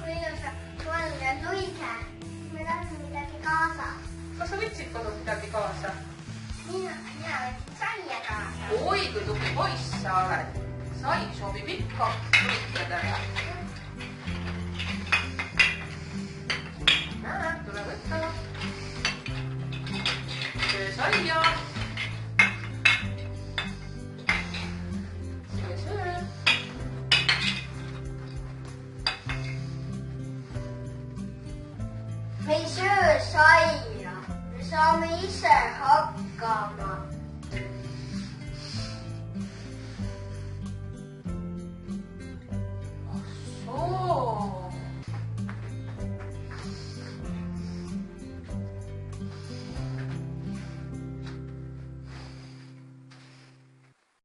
kui ilusa valge luige. Ma tahtsin midagi kaasa. Kas sa võtsid kodus midagi kaasa? Mina võtsin saia kaasa. Oi, kui tubli poiss sa oled. Sai sobib ikka luikedele. Näe, tule võtta. Söö saia. Söö. Me ei söö saia. Me saame ise hakkama.